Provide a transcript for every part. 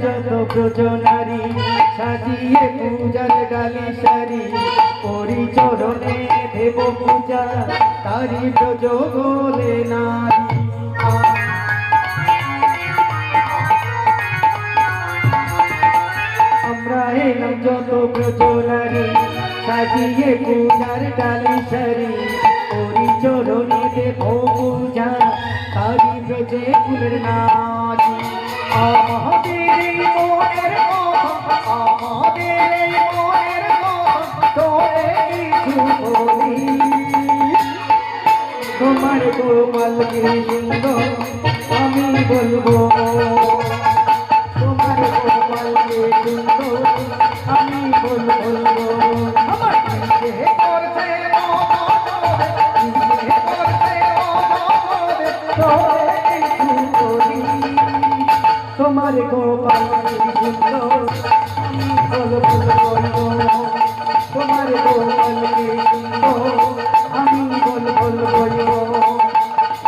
যত ব্রজনারী সাজিয়ে পূজার ডালি সারি পরি চরণে দেব পূজা তারি ব্রজ বলে নারী আমরা এলাম যত ব্রজনারী সাজিয়ে পূজার ডালি সারি পরি চরণে দেব পূজা তারি ব্রজে ফুলের নারী আমাদের এই মনের আমাদের এই মনের তোরে কিছু বলি তোমার গোপাল কি সুন্দর আমি বলবো তোমার গোপাল কি সুন্দর আমি বলবো আমার করছে তোমার গোপাল সুন্দর বল বল বল তোমার গোপাল সুন্দর আমি বল বল বল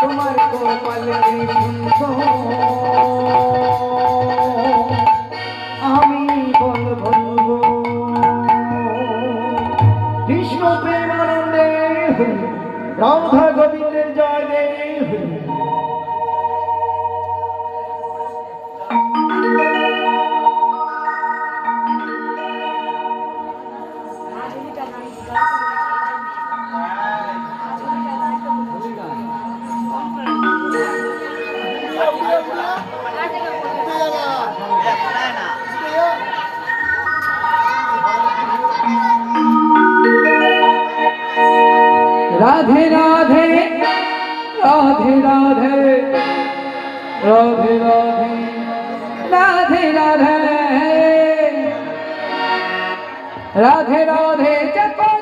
তোমার গোপাল সুন্দর আমি বল বলবো কৃষ্ণ প্রেমানন্দে রাধা গোবিন্দের জয় দে राधे राधे राधे राधे राधे राधे राधे राधे राधे राधे जपो